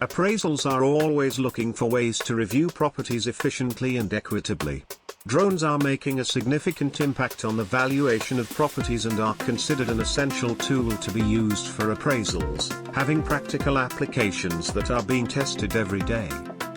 Appraisals are always looking for ways to review properties efficiently and equitably. Drones are making a significant impact on the valuation of properties and are considered an essential tool to be used for appraisals, having practical applications that are being tested every day.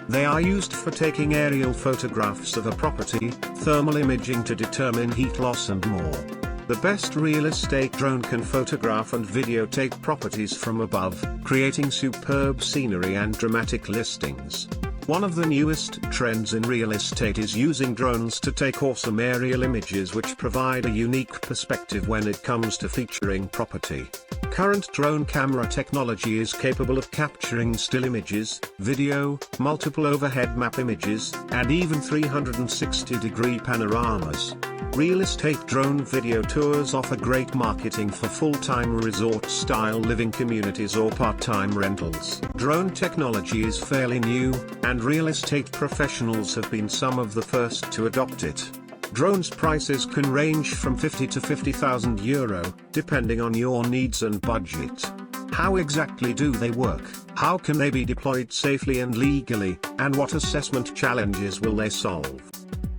They are used for taking aerial photographs of a property, thermal imaging to determine heat loss and more. The best real estate drone can photograph and videotape properties from above, creating superb scenery and dramatic listings. One of the newest trends in real estate is using drones to take awesome aerial images which provide a unique perspective when it comes to featuring property. Current drone camera technology is capable of capturing still images, video, multiple overhead map images, and even 360-degree panoramas. Real estate drone video tours offer great marketing for full-time resort-style living communities or part-time rentals. Drone technology is fairly new, and real estate professionals have been some of the first to adopt it. Drones prices can range from €50,000 to €50,000, depending on your needs and budget. How exactly do they work? How can they be deployed safely and legally, and what assessment challenges will they solve?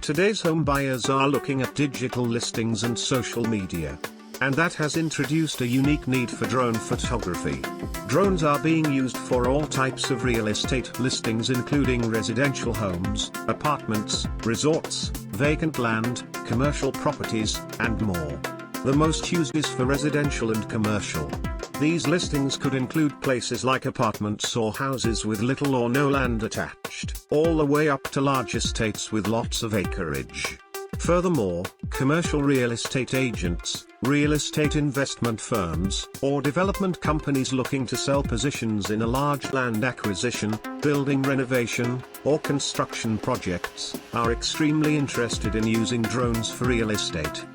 Today's home buyers are looking at digital listings and social media. And that has introduced a unique need for drone photography. Drones are being used for all types of real estate listings including residential homes, apartments, resorts, vacant land, commercial properties, and more. The most used is for residential and commercial. These listings could include places like apartments or houses with little or no land attached, all the way up to large estates with lots of acreage. Furthermore, commercial real estate agents, real estate investment firms, or development companies looking to sell positions in a large land acquisition, building renovation, or construction projects, are extremely interested in using drones for real estate.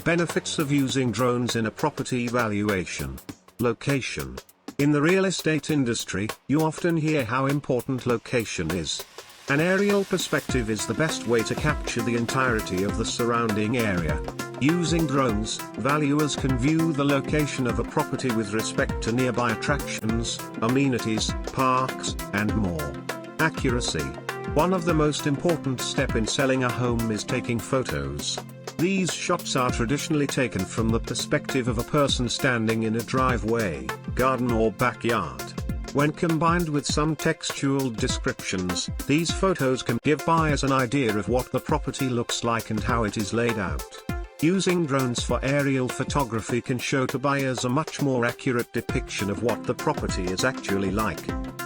Benefits of using drones in a property valuation. Location. In the real estate industry, you often hear how important location is. An aerial perspective is the best way to capture the entirety of the surrounding area. Using drones, valuers can view the location of a property with respect to nearby attractions, amenities, parks, and more. Accuracy. One of the most important steps in selling a home is taking photos. These shots are traditionally taken from the perspective of a person standing in a driveway, garden or backyard. When combined with some textual descriptions, these photos can give buyers an idea of what the property looks like and how it is laid out. Using drones for aerial photography can show to buyers a much more accurate depiction of what the property is actually like.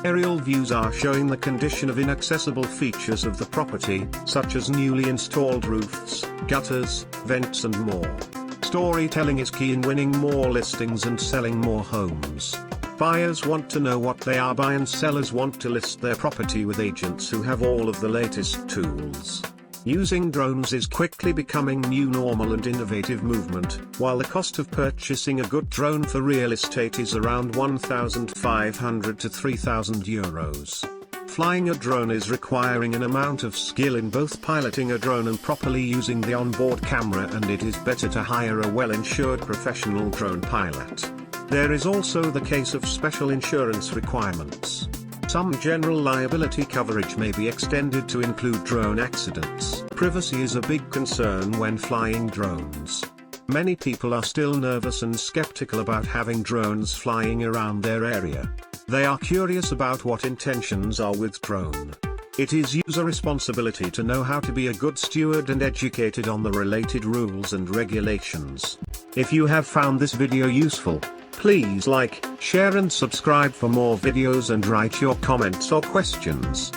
Aerial views are showing the condition of inaccessible features of the property, such as newly installed roofs, gutters, vents and more. Storytelling is key in winning more listings and selling more homes. Buyers want to know what they are buying, and sellers want to list their property with agents who have all of the latest tools. Using drones is quickly becoming new normal and innovative movement, while the cost of purchasing a good drone for real estate is around €1,500 to €3,000. Flying a drone is requiring an amount of skill in both piloting a drone and properly using the onboard camera, and it is better to hire a well-insured professional drone pilot. There is also the case of special insurance requirements. Some general liability coverage may be extended to include drone accidents. Privacy is a big concern when flying drones. Many people are still nervous and skeptical about having drones flying around their area. They are curious about what intentions are with drone. It is user responsibility to know how to be a good steward and educated on the related rules and regulations. If you have found this video useful, please like, share and subscribe for more videos and write your comments or questions.